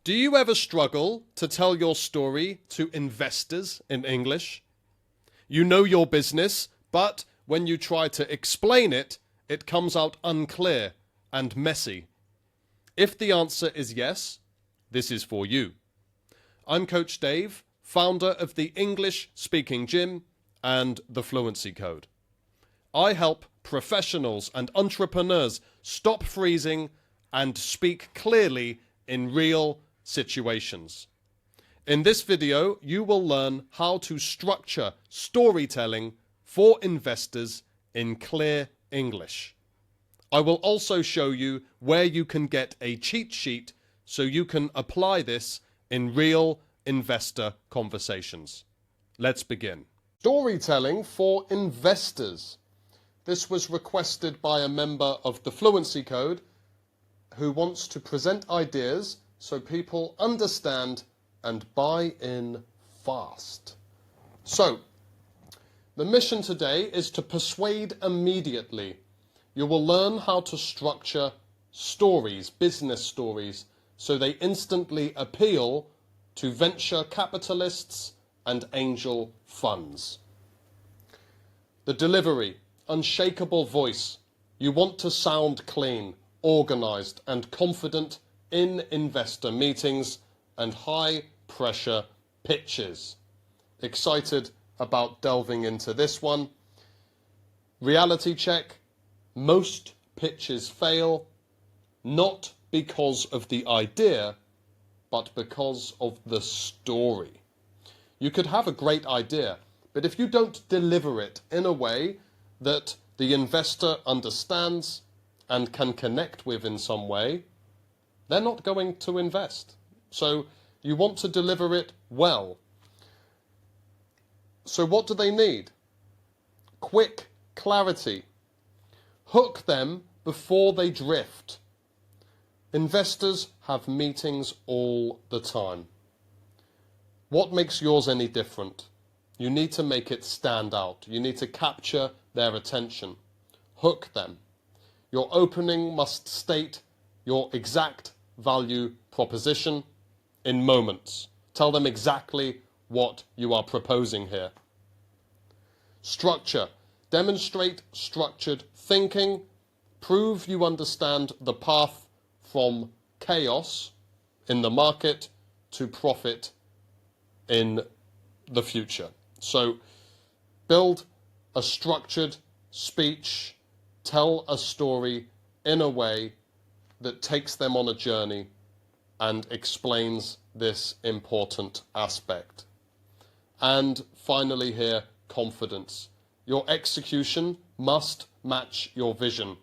Do you ever struggle to tell your story to investors in English? You know your business, but when you try to explain it, it comes out unclear and messy. If the answer is yes, this is for you. I'm Coach Dave, founder of the English Speaking Gym and the Fluency Code. I help professionals and entrepreneurs stop freezing and speak clearly in real situations. In this video, you will learn how to structure storytelling for investors in clear English. I will also show you where you can get a cheat sheet so you can apply this in real investor conversations. Let's begin. Storytelling for investors. This was requested by a member of the Fluency Code who wants to present ideas so people understand and buy in fast. So, the mission today is to persuade immediately. You will learn how to structure stories, business stories, so they instantly appeal to venture capitalists and angel funds. The delivery, unshakable voice. You want to sound clean, organized, and confident in investor meetings and high-pressure pitches. Excited about delving into this one. Reality check. Most pitches fail, not because of the idea, but because of the story. You could have a great idea, but if you don't deliver it in a way that the investor understands and can connect with in some way, they're not going to invest. So you want to deliver it well. So what do they need? Quick clarity. Hook them before they drift. Investors have meetings all the time. What makes yours any different? You need to make it stand out. You need to capture their attention. Hook them. Your opening must state your exact value proposition in moments. Tell them exactly what you are proposing here. Structure. Demonstrate structured thinking. Prove you understand the path from chaos in the market to profit in the future. So build a structured speech, tell a story in a way that takes them on a journey and explains this important aspect. And finally here, confidence. Your execution must match your vision.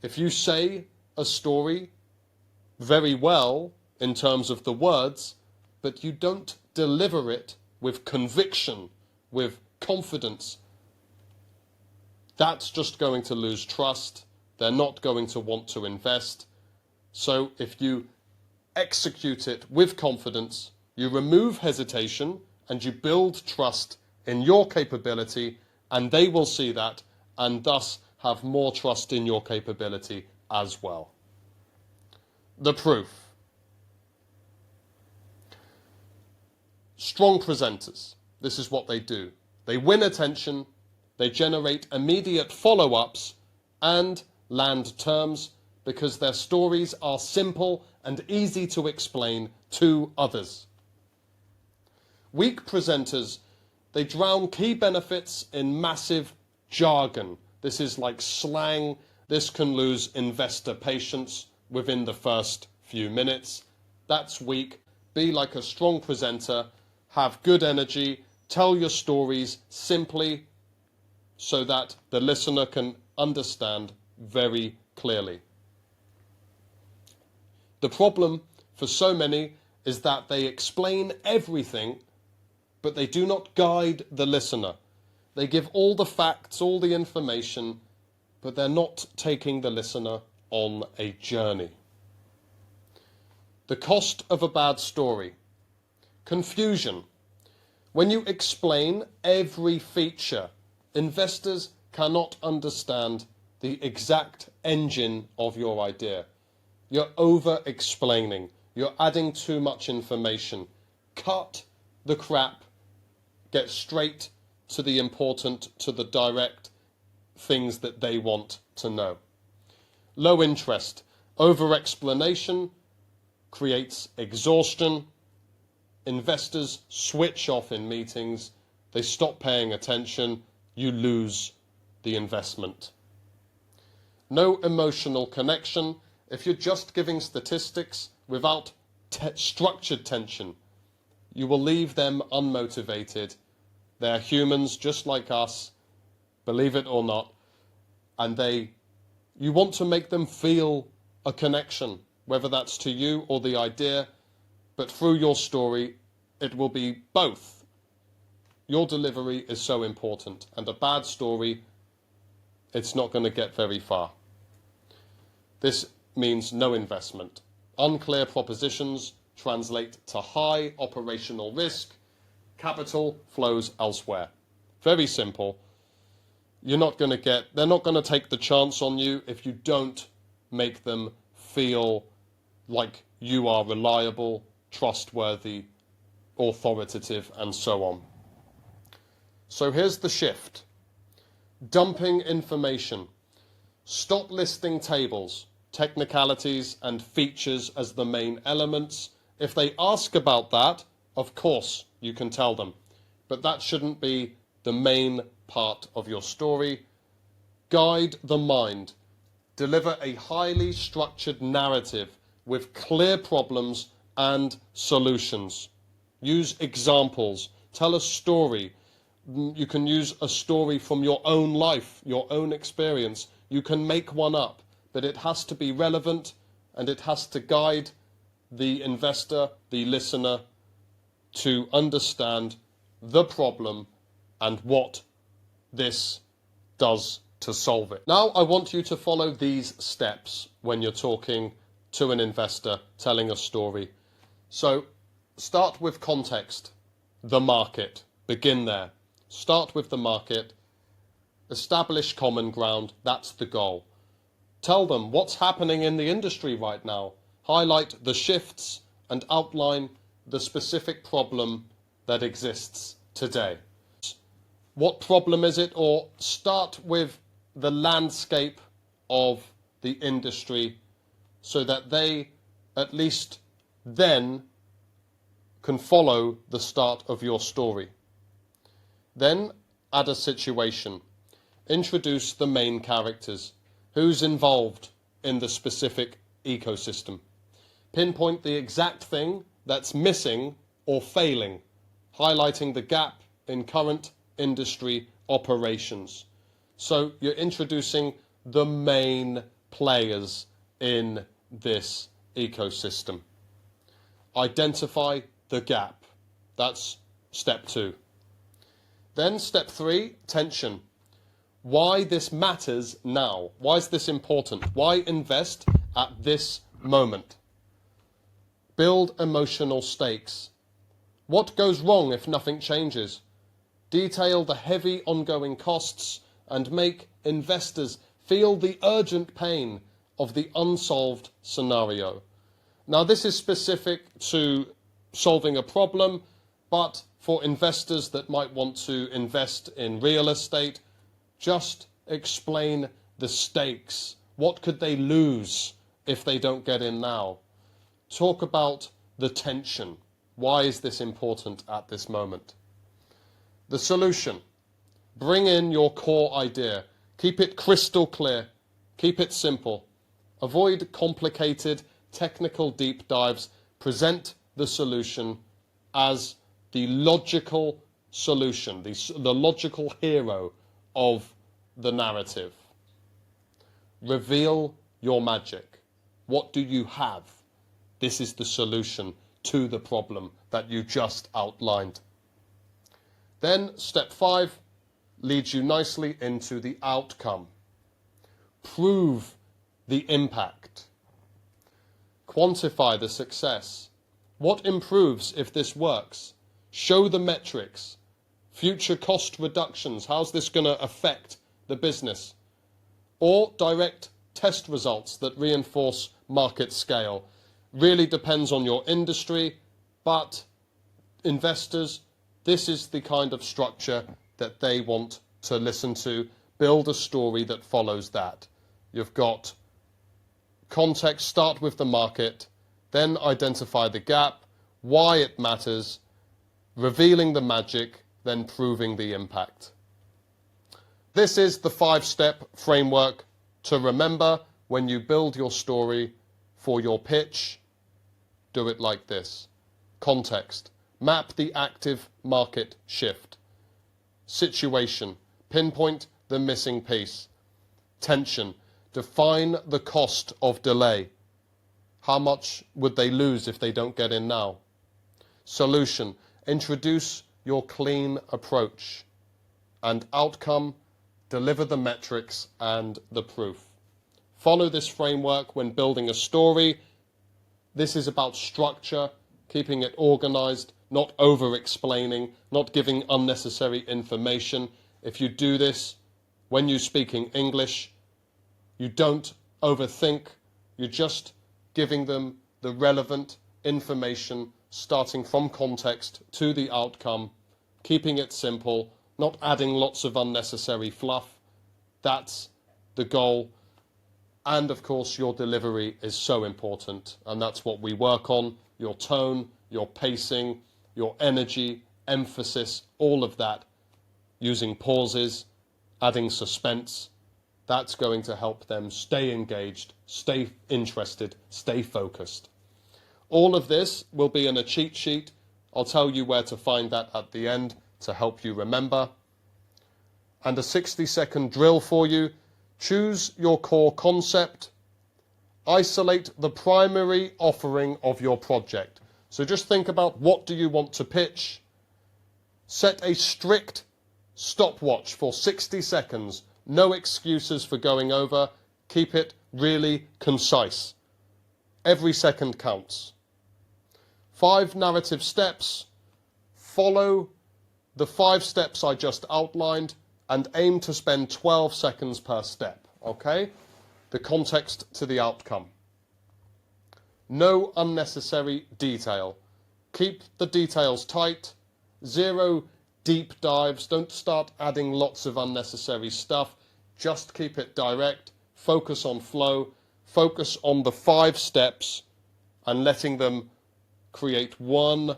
If you say a story very well in terms of the words, but you don't deliver it with conviction, with confidence, that's just going to lose trust. They're not going to want to invest. So if you execute it with confidence, you remove hesitation and you build trust in your capability, and they will see that and thus have more trust in your capability as well. The proof. Strong presenters. This is what they do. They win attention, they generate immediate follow-ups and land terms because their stories are simple and easy to explain to others. Weak presenters, they drown key benefits in massive jargon. This is like slang. This can lose investor patience within the first few minutes. That's weak. Be like a strong presenter. Have good energy. Tell your stories simply so that the listener can understand very clearly. The problem for so many is that they explain everything, but they do not guide the listener. They give all the facts, all the information, but they're not taking the listener on a journey. The cost of a bad story. Confusion. When you explain every feature, investors cannot understand the exact engine of your idea. You're over-explaining. You're adding too much information. Cut the crap. Get straight to the important, to the direct things that they want to know. Low interest. Over-explanation creates exhaustion. Investors switch off in meetings. They stop paying attention. You lose the investment. No emotional connection. If you're just giving statistics without structured tension, you will leave them unmotivated. They're humans just like us, believe it or not, and you want to make them feel a connection, whether that's to you or the idea, but through your story, it will be both. Your delivery is so important, and a bad story, it's not going to get very far. This means no investment. Unclear propositions translate to high operational risk. Capital flows elsewhere. Very simple. They're not going to take the chance on you if you don't make them feel like you are reliable, trustworthy, authoritative, and so on. So here's the shift. Dumping information. Stop listing tables, technicalities, and features as the main elements. If they ask about that, of course you can tell them, but that shouldn't be the main part of your story. Guide the mind. Deliver a highly structured narrative with clear problems and solutions. Use examples. Tell a story. You can use a story from your own life, your own experience. You can make one up, but it has to be relevant and it has to guide the investor, the listener, to understand the problem and what this does to solve it. Now I want you to follow these steps when you're talking to an investor, telling a story. So start with context, the market. Begin there. Start with the market. Establish common ground. That's the goal. Tell them what's happening in the industry right now. Highlight the shifts and outline the specific problem that exists today. What problem is it? Or start with the landscape of the industry so that they at least then can follow the start of your story. Then add a situation. Introduce the main characters. Who's involved in the specific ecosystem? Pinpoint the exact thing that's missing or failing, highlighting the gap in current industry operations. So you're introducing the main players in this ecosystem. Identify the gap. That's step 2. Then step 3, tension. Why this matters now. Why is this important? Why invest at this moment? Build emotional stakes. What goes wrong if nothing changes? Detail the heavy ongoing costs and make investors feel the urgent pain of the unsolved scenario. Now, this is specific to solving a problem, but for investors that might want to invest in real estate, just explain the stakes. What could they lose if they don't get in now? Talk about the tension. Why is this important at this moment? The solution. Bring in your core idea. Keep it crystal clear. Keep it simple. Avoid complicated technical deep dives. Present the solution as the logical solution, the logical hero of the narrative. Reveal your magic. What do you have? This is the solution to the problem that you just outlined. Then step 5 leads you nicely into the outcome. Prove the impact. Quantify the success. What improves if this works? Show the metrics. Future cost reductions. How's this going to affect the business? Or direct test results that reinforce market scale. Really depends on your industry, but investors, this is the kind of structure that they want to listen to. Build a story that follows that. You've got context, start with the market, then identify the gap, why it matters, revealing the magic, then proving the impact. This is the 5-step framework to remember when you build your story for your pitch. Do it like this. Context. Map the active market shift. Situation. Pinpoint the missing piece. Tension. Define the cost of delay. How much would they lose if they don't get in now? Solution. Introduce your clean approach. And outcome. Deliver the metrics and the proof. Follow this framework when building a story. This is about structure, keeping it organized, not over-explaining, not giving unnecessary information. If you do this when you're speaking English, you don't overthink. You're just giving them the relevant information, starting from context to the outcome, keeping it simple, not adding lots of unnecessary fluff. That's the goal. And of course, your delivery is so important, and that's what we work on. Your tone, your pacing, your energy, emphasis, all of that, using pauses, adding suspense. That's going to help them stay engaged, stay interested, stay focused. All of this will be in a cheat sheet. I'll tell you where to find that at the end to help you remember. And a 60-second drill for you. Choose your core concept. Isolate the primary offering of your project. So just think about, what do you want to pitch? Set a strict stopwatch for 60 seconds. No excuses for going over. Keep it really concise. Every second counts. 5 narrative steps. Follow the 5 steps I just outlined and aim to spend 12 seconds per step, okay? The context to the outcome. No unnecessary detail. Keep the details tight. 0 deep dives. Don't start adding lots of unnecessary stuff. Just keep it direct. Focus on flow. Focus on the 5 steps and letting them create one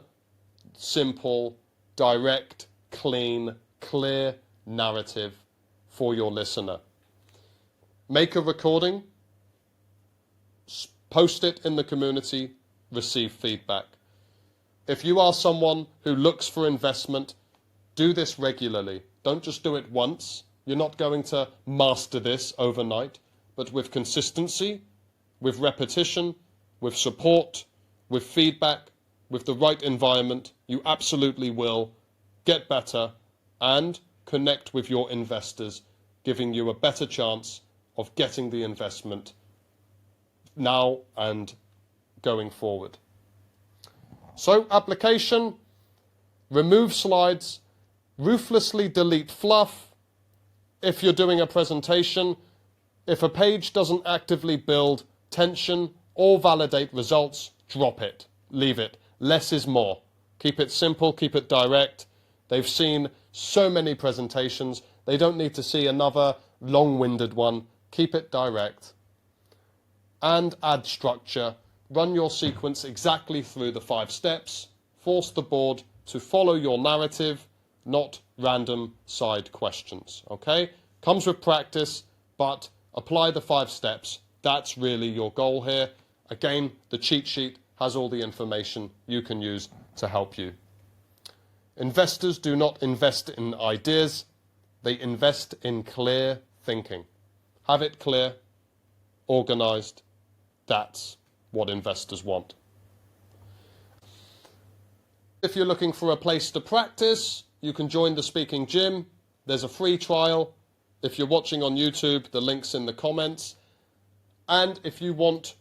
simple, direct, clean, clear narrative for your listener. Make a recording, post it in the community, receive feedback. If you are someone who looks for investment, do this regularly. Don't just do it once. You're not going to master this overnight, but with consistency, with repetition, with support, with feedback, with the right environment, you absolutely will get better and connect with your investors, giving you a better chance of getting the investment now and going forward. So, application, remove slides, ruthlessly delete fluff. If you're doing a presentation, if a page doesn't actively build tension or validate results, drop it, leave it. Less is more. Keep it simple, keep it direct. They've seen so many presentations. They don't need to see another long-winded one. Keep it direct. And add structure. Run your sequence exactly through the 5 steps. Force the board to follow your narrative, not random side questions. Okay? Comes with practice, but apply the 5 steps. That's really your goal here. Again, the cheat sheet has all the information you can use to help you. Investors do not invest in ideas. They invest in clear thinking. Have it clear, organized. That's what investors want. If you're looking for a place to practice, you can join the speaking gym. There's a free trial. If you're watching on YouTube, the link's in the comments. And if you want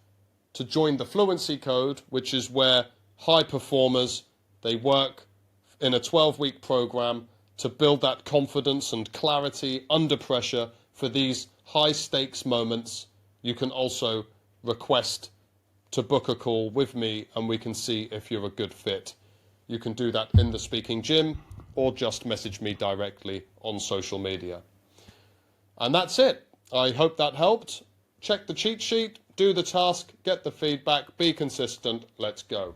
to join the Fluency Code, which is where high performers, they work in a 12-week program to build that confidence and clarity under pressure for these high-stakes moments, you can also request to book a call with me and we can see if you're a good fit. You can do that in the speaking gym or just message me directly on social media. And that's it. I hope that helped. Check the cheat sheet, do the task, get the feedback, be consistent. Let's go.